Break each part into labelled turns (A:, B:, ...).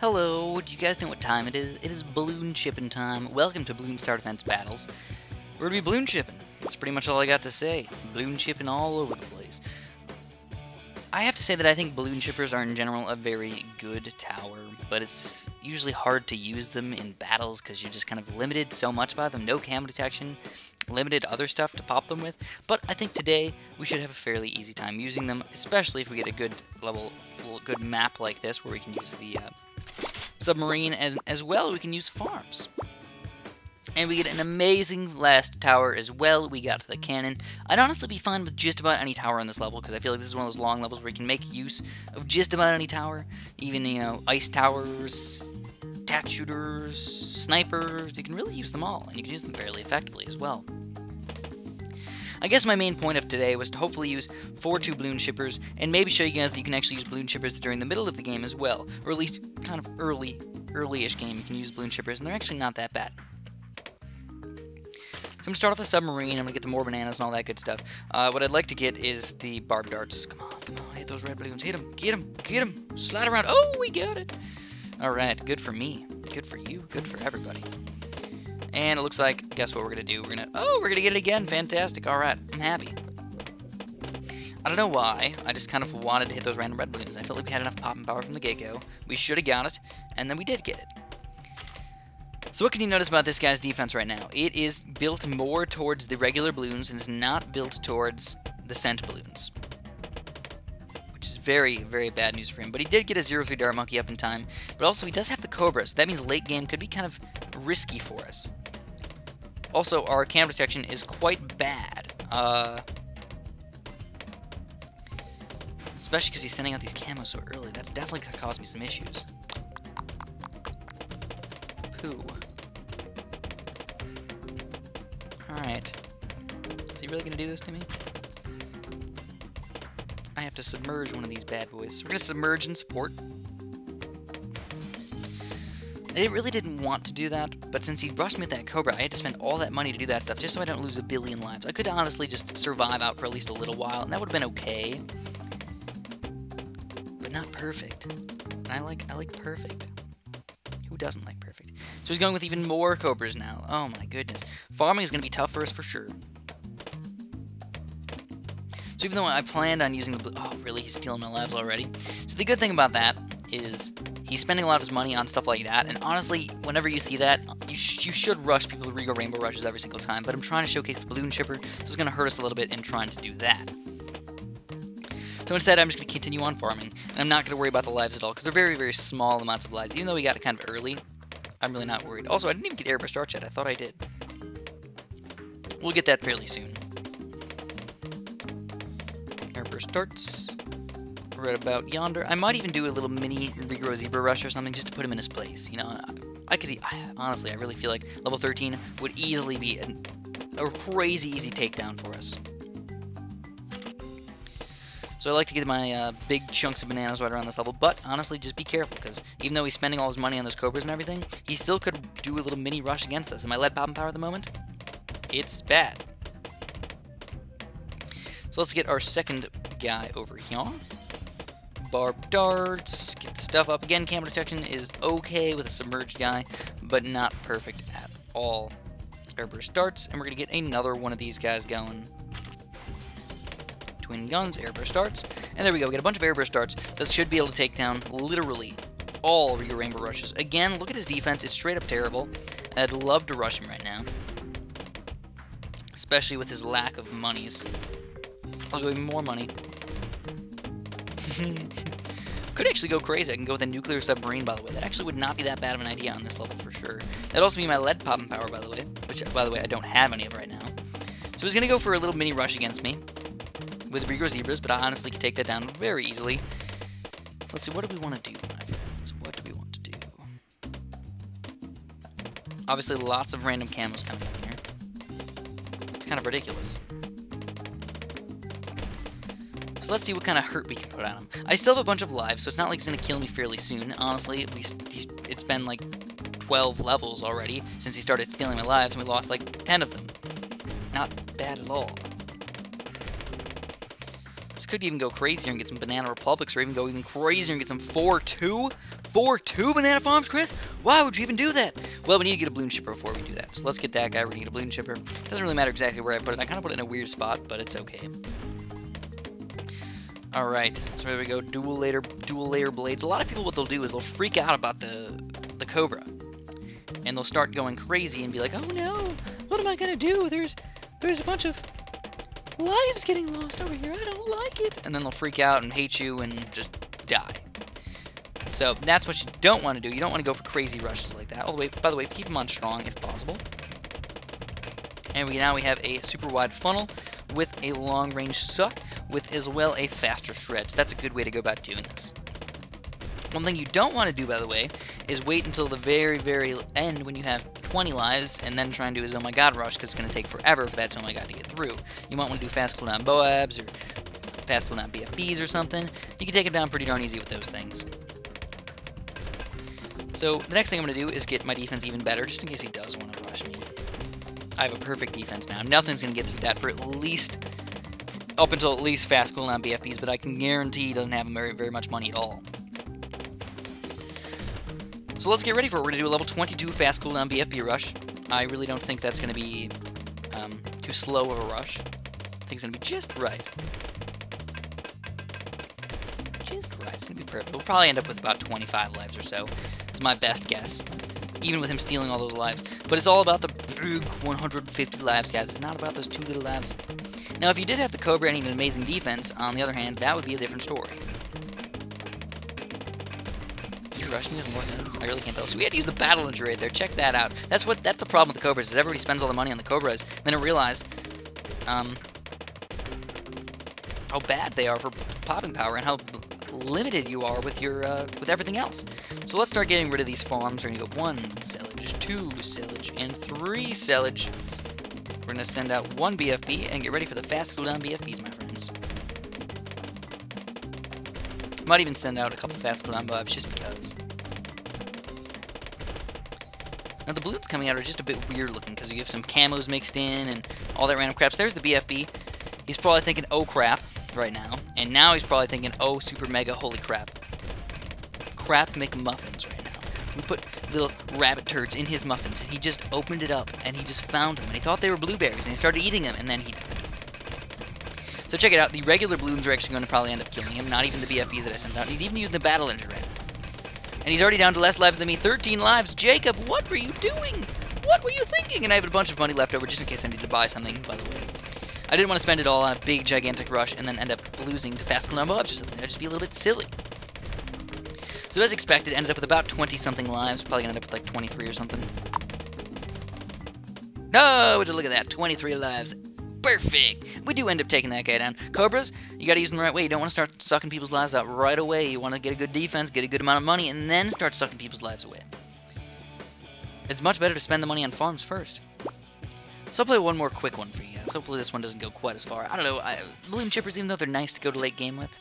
A: Hello, do you guys know what time it is? It is Bloonchipp'n time. Welcome to Bloon Star Defense Battles. We're gonna be Bloonchipp'n. That's pretty much all I got to say. Bloonchipp'n all over the place. I have to say that I think balloon chippers are in general a very good tower, but it's usually hard to use them in battles because you're just kind of limited so much by them. No camo detection, limited other stuff to pop them with. But I think today we should have a fairly easy time using them, especially if we get a good level, good map like this where we can use the submarine, as well we can use farms. And we get an amazing last tower as well. We got the cannon. I'd honestly be fine with just about any tower on this level, because I feel like this is one of those long levels where you can make use of just about any tower. Even, you know, ice towers, tack shooters, snipers. You can really use them all, and you can use them fairly effectively as well. I guess my main point of today was to hopefully use 4-2 balloon shippers, and maybe show you guys that you can actually use balloon shippers during the middle of the game as well. Or at least kind of early-ish game you can use balloon shippers, and they're actually not that bad. So I'm going to start off with submarine. I'm going to get the more bananas and all that good stuff. What I'd like to get is the barbed darts. Come on, hit those red balloons. Hit them, get them, get them. Slide around. Oh, we got it. Alright, good for me. Good for you. Good for everybody. And it looks like, guess what we're going to do? We're going to get it again. Fantastic. Alright, I'm happy. I don't know why. I just kind of wanted to hit those random red balloons. I felt like we had enough popping power from the get-go. We should have got it, and then we did get it. So what can you notice about this guy's defense right now? It is built more towards the regular balloons and is not built towards the scent balloons. Which is very, very bad news for him. But he did get a 0-3 dart monkey up in time. But also he does have the cobras. So that means late game could be kind of risky for us. Also, our cam detection is quite bad. Especially because he's sending out these camos so early. That's definitely going to cause me some issues. Pooh. Alright. Is he really going to do this to me? I have to submerge one of these bad boys. So we're going to submerge and support. I really didn't want to do that, but since he rushed me with that Cobra, I had to spend all that money to do that stuff just so I don't lose a billion lives. I could honestly just survive out for at least a little while, and that would have been okay. But not perfect. And I like perfect. Who doesn't like perfect? So he's going with even more Cobras now. Oh my goodness. Farming is going to be tough for us for sure. So even though I planned on using the blue... Oh, really? He's stealing my lives already? So the good thing about that is he's spending a lot of his money on stuff like that. And honestly, whenever you see that, you should rush people to Regal Rainbow Rushes every single time. But I'm trying to showcase the balloon shipper, so it's going to hurt us a little bit in trying to do that. So instead, I'm just going to continue on farming. And I'm not going to worry about the lives at all, because they're very, very small amounts of lives. Even though we got it kind of early, I'm really not worried. Also, I didn't even get airburst darts yet. I thought I did. We'll get that fairly soon. Airburst darts. Right about yonder. I might even do a little mini Regro Zebra Rush or something just to put him in his place. You know, honestly, I really feel like level 13 would easily be a crazy easy takedown for us. So I like to get my big chunks of bananas right around this level, but honestly, just be careful, because even though he's spending all his money on those Cobras and everything, he still could do a little mini rush against us. Am I lead popping power at the moment? It's bad. So let's get our second guy over here. Barbed darts, get the stuff up. Again, camo detection is okay with a submerged guy, but not perfect at all. Airburst darts, and we're going to get another one of these guys going. Twin guns, airburst darts, and there we go. We got a bunch of airburst darts that should be able to take down literally all of your Rainbow Rushes. Again, look at his defense. It's straight up terrible. I'd love to rush him right now, especially with his lack of monies. I'll go even more money. Could actually go crazy. I can go with a nuclear submarine, by the way. That actually would not be that bad of an idea on this level for sure. That'd also be my lead popping power, by the way, which, by the way, I don't have any of right now. So he's going to go for a little mini rush against me with Regro Zebras, but I honestly can take that down very easily. So let's see, what do we want to do, my friends? What do we want to do? Obviously, lots of random camos coming in here. It's kind of ridiculous. So let's see what kind of hurt we can put on him. I still have a bunch of lives, so it's not like he's going to kill me fairly soon. Honestly, it's been like 12 levels already since he started stealing my lives, and we lost like 10 of them. Not bad at all. could even go crazier and get some Banana Republics, or even go even crazier and get some 4-2? 4-2 Banana Farms, Chris? Why would you even do that? Well, we need to get a Bloonchipper before we do that. So let's get that guy. We're going to get a Bloonchipper. Doesn't really matter exactly where I put it. I kind of put it in a weird spot, but it's okay. Alright, so there we go. Dual layer blades. A lot of people, what they'll do is they'll freak out about the Cobra. And they'll start going crazy and be like, oh no, what am I going to do? There's a bunch of lives getting lost over here. I don't like it. And then they'll freak out and hate you and just die. So that's what you don't want to do. You don't want to go for crazy rushes like that. By the way, keep them on strong if possible. And now we have a super wide funnel with a long range suck with as well a faster shred. So that's a good way to go about doing this. One thing you don't want to do, by the way, is wait until the very, very end when you have 20 lives and then try and do his Oh My God rush, because it's going to take forever for that Oh My God to get through. You might want to do fast cooldown Boabs or fast cooldown BFBs or something. You can take it down pretty darn easy with those things. So the next thing I'm going to do is get my defense even better, just in case he does want to rush me. I have a perfect defense now. Nothing's going to get through that for at least, up until at least fast cooldown BFBs, but I can guarantee he doesn't have very, very much money at all. So let's get ready for it. We're going to do a level 22 fast cooldown BFB rush. I really don't think that's going to be too slow of a rush. I think it's going to be just right. Just right. It's going to be perfect. We'll probably end up with about 25 lives or so. It's my best guess, even with him stealing all those lives. But it's all about the big 150 lives, guys. It's not about those 2 little lives. Now, if you did have the Cobra and an amazing defense, on the other hand, that would be a different story. Is he rushing me with more guns? I really can't tell. So we had to use the Battle Launcher right there. Check that out. That's the problem with the Cobras, is everybody spends all the money on the Cobras, and then they realize how bad they are for popping power and how limited you are with your with everything else. So let's start getting rid of these farms. We're gonna go 1 sellage, 2 sellage, and 3 sellage. We're gonna send out 1 BFB and get ready for the fast cooldown BFBs, my friends. Might even send out a couple fast cooldown Boabs just because. Now the balloons coming out are just a bit weird looking because you have some camos mixed in and all that random crap. So there's the BFB. He's probably thinking, oh crap, right now. And now he's probably thinking, oh super mega holy crap. Crap McMuffins right now. We put little rabbit turds in his muffins and he just opened it up and he just found them. And he thought they were blueberries and he started eating them and then he died. So check it out, the regular balloons are actually going to probably end up killing him, not even the BFBs that I sent out. And he's even using the Battle Engine right now. And he's already down to less lives than me, 13 lives. Jacob, what were you doing? What were you thinking? And I have a bunch of money left over just in case I need to buy something, by the way. I didn't want to spend it all on a big, gigantic rush and then end up losing to fast cooldown Boabs or something. That'd just be a little bit silly. So as expected, ended up with about 20-something lives. Probably going to end up with like 23 or something. No, look at that, 23 lives. Perfect! We do end up taking that guy down. Cobras, you gotta use them the right way. You don't want to start sucking people's lives out right away. You want to get a good defense, get a good amount of money, and then start sucking people's lives away. It's much better to spend the money on farms first. So I'll play one more quick one for you guys. Hopefully this one doesn't go quite as far. I don't know, Bloonchippers, even though they're nice to go to late game with,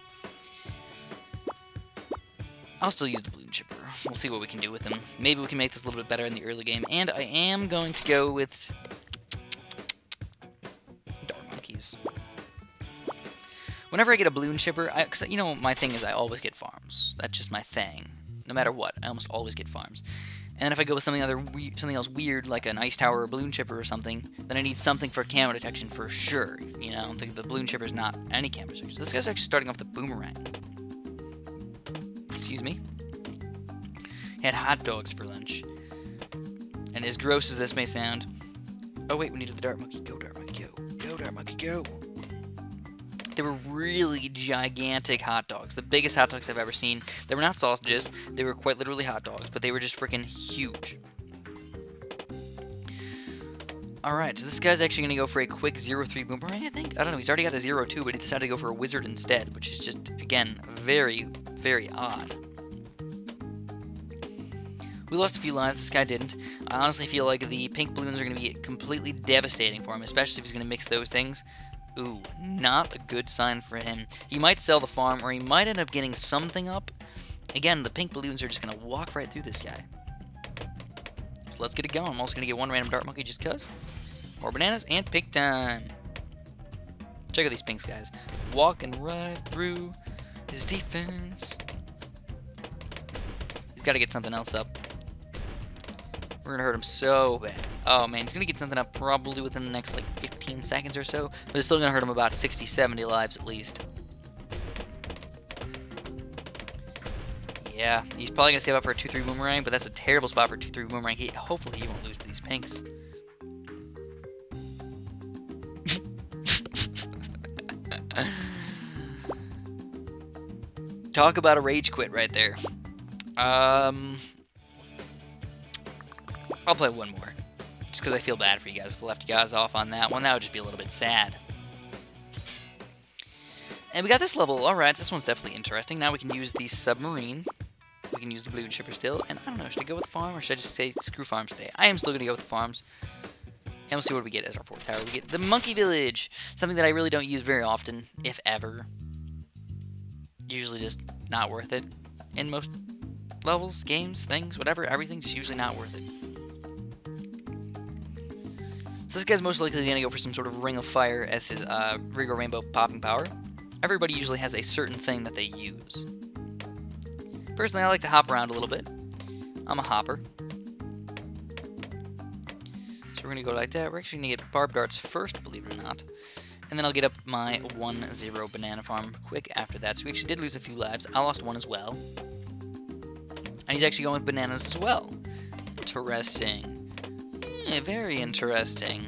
A: I'll still use the Bloonchipper. We'll see what we can do with him. Maybe we can make this a little bit better in the early game. And I am going to go with whenever I get a Bloonchipper, because you know my thing is I always get farms. That's just my thing. No matter what, I almost always get farms. And then if I go with something else weird, like an Ice Tower or Bloonchipper or something, then I need something for camo detection for sure. You know, the Bloonchipper's not any camo detection. So this guy's actually starting off the Boomerang. Excuse me. Had hot dogs for lunch. And as gross as this may sound, oh wait, we needed the Dart Monkey. Go Dart Monkey, go. Go Dart Monkey, go. They were really gigantic hot dogs. The biggest hot dogs I've ever seen. They were not sausages. They were quite literally hot dogs, but they were just freaking huge. Alright, so this guy's actually going to go for a quick 0-3 Boomerang, I think? I don't know, he's already got a 0-2, but he decided to go for a Wizard instead, which is just, again, very, very odd. We lost a few lives, this guy didn't. I honestly feel like the pink balloons are going to be completely devastating for him, especially if he's going to mix those things. Ooh, not a good sign for him. He might sell the farm, or he might end up getting something up. Again, the pink balloons are just going to walk right through this guy. So let's get it going. I'm also going to get one random Dart Monkey just because. More bananas, and pick time. Check out these pinks, guys. Walking right through his defense. He's got to get something else up. We're going to hurt him so bad. Oh, man, he's going to get something up probably within the next, like, 15 seconds or so. But it's still going to hurt him about 60, 70 lives at least. Yeah, he's probably going to save up for a 2-3 boomerang, but that's a terrible spot for a 2-3 boomerang. Hopefully he won't lose to these pinks. Talk about a rage quit right there. I'll play one more. Just because I feel bad for you guys. If I left you guys off on that one, that would just be a little bit sad. And we got this level. Alright, this one's definitely interesting. Now we can use the submarine. We can use the Bloonchipp'n still. And I don't know, should I go with the farm or should I just say screw farms today? I am still going to go with the farms. And we'll see what we get as our fourth tower. We get the Monkey Village. Something that I really don't use very often, if ever. Usually just not worth it. In most levels, games, things, whatever, everything, just usually not worth it. So this guy's most likely going to go for some sort of Ring of Fire as his Regal Rainbow popping power. Everybody usually has a certain thing that they use. Personally, I like to hop around a little bit. I'm a hopper. So we're going to go like that. We're actually going to get Barb Darts first, believe it or not. And then I'll get up my 1-0 banana farm quick after that. So we actually did lose a few lives. I lost one as well. And he's actually going with bananas as well. Interesting. Yeah, very interesting.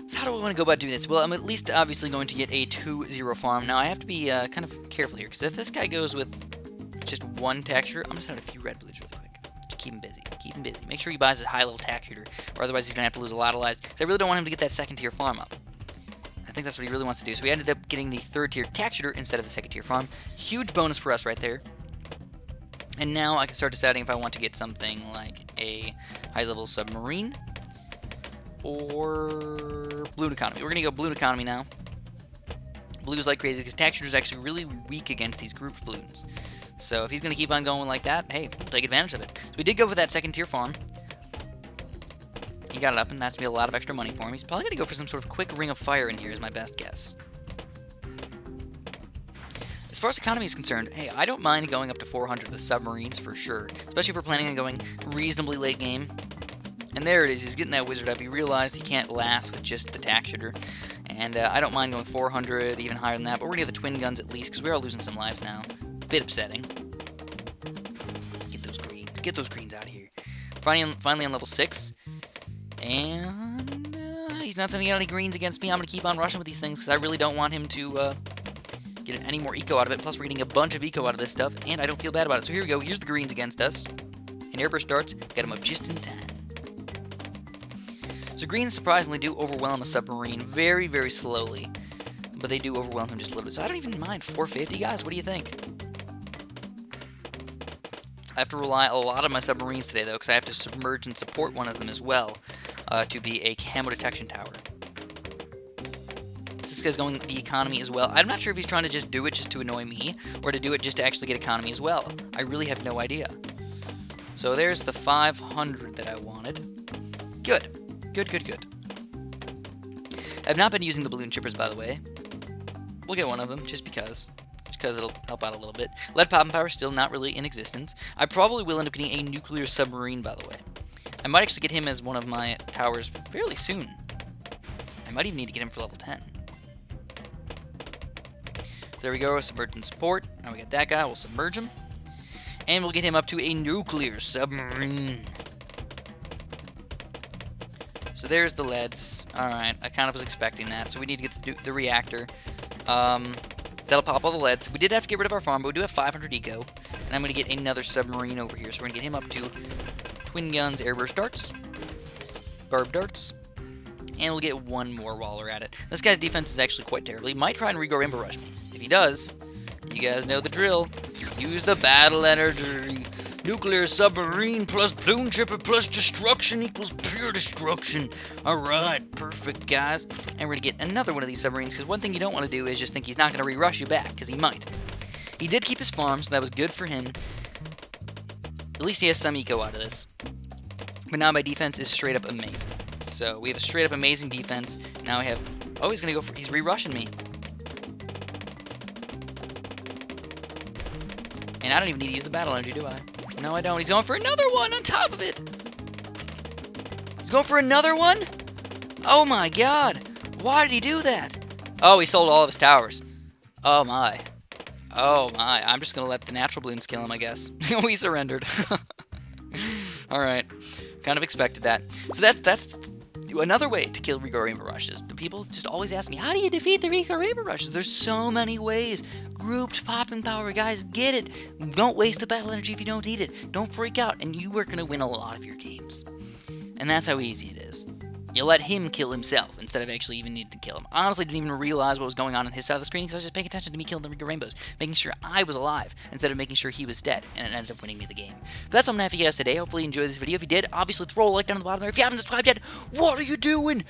A: So how do we want to go about doing this? Well, I'm at least obviously going to get a 2-0 farm. Now, I have to be kind of careful here, because if this guy goes with just one tack shooter, I'm going to send out a few red blues really quick. Just keep him busy. Keep him busy. Make sure he buys a high-level tack shooter, or otherwise he's going to have to lose a lot of lives, because I really don't want him to get that second-tier farm up. I think that's what he really wants to do. So we ended up getting the third-tier tack shooter instead of the second-tier farm. Huge bonus for us right there. And now I can start deciding if I want to get something like a high-level submarine or balloon economy. We're going to go balloon economy now. Blue's like crazy because tack shooter is actually really weak against these grouped balloons. So if he's going to keep on going like that, hey, we'll take advantage of it. So we did go for that second-tier farm. He got it up, and that's going to be a lot of extra money for him. He's probably going to go for some sort of quick Ring of Fire in here is my best guess. As far as economy is concerned, hey, I don't mind going up to 400 with submarines for sure. Especially if we're planning on going reasonably late game. And there it is, he's getting that wizard up. He realized he can't last with just the tack shooter. And I don't mind going 400, even higher than that. But we're going to get the twin guns at least, because we are losing some lives now. Bit upsetting. Get those greens. Get those greens out of here. Finally on level 6. And he's not sending out any greens against me. I'm going to keep on rushing with these things, because I really don't want him to get any more eco out of it. Plus, we're getting a bunch of eco out of this stuff, and I don't feel bad about it. So here we go. Here's the greens against us. And airburst darts get him up just in time. So greens surprisingly do overwhelm a submarine very, very slowly. But they do overwhelm him just a little bit. So I don't even mind 450, guys. What do you think? I have to rely a lot on my submarines today, though, because I have to submerge and support one of them as well to be a camo detection tower. So this guy's going the economy as well. I'm not sure if he's trying to just do it just to annoy me, or to do it just to actually get economy as well. I really have no idea. So there's the 500 that I wanted. Good. Good, good, good. I've not been using the Bloonchipp'ns, by the way. We'll get one of them, just because. Just because it'll help out a little bit. Lead popping power still not really in existence. I probably will end up getting a nuclear submarine, by the way. I might actually get him as one of my towers fairly soon. I might even need to get him for level 10. So there we go, submerge and support. Now we got that guy, we'll submerge him. And we'll get him up to a nuclear submarine. So there's the leads. Alright, I kind of was expecting that. So we need to get the reactor. That'll pop all the leads. We did have to get rid of our farm, but we do have 500 eco. And I'm going to get another submarine over here. So we're going to get him up to twin guns, airburst darts, barb darts. And we'll get one more while we're at it. This guy's defense is actually quite terrible. He might try and Regal Rainbow Rush me. If he does, you guys know the drill. Use the battle energy. Nuclear submarine plus Bloonchipp'n plus destruction equals pure destruction. Alright, perfect, guys. And we're going to get another one of these submarines, because one thing you don't want to do is just think he's not going to re-rush you back, because he might. He did keep his farm, so that was good for him. At least he has some eco out of this. But now my defense is straight up amazing. So we have a straight up amazing defense. Now we have Oh, he's gonna go for... He's re-rushing me. And I don't even need to use the battle energy, do I? No, I don't. He's going for another one on top of it. He's going for another one? Oh my god. Why did he do that? Oh, he sold all of his towers. Oh my. Oh my. I'm just gonna let the natural balloons kill him, I guess. We surrendered. Alright. Kind of expected that. So that's another way to kill Rico Rainbow Rushes. The people just always ask me, how do you defeat the Rico Rainbow Rushes? There's so many ways. Grouped popping power, guys, get it. Don't waste the battle energy if you don't need it. Don't freak out, and you are going to win a lot of your games. And that's how easy it is. You let him kill himself instead of actually even needing to kill him. I honestly didn't even realize what was going on his side of the screen because I was just paying attention to me killing the Rico Rainbows, making sure I was alive instead of making sure he was dead, and it ended up winning me the game. But that's all I'm going to have for you guys today. Hopefully you enjoyed this video. If you did, obviously throw a like down at the bottom there. If you haven't subscribed yet, what are you doing?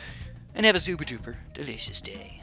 A: And have a super duper delicious day.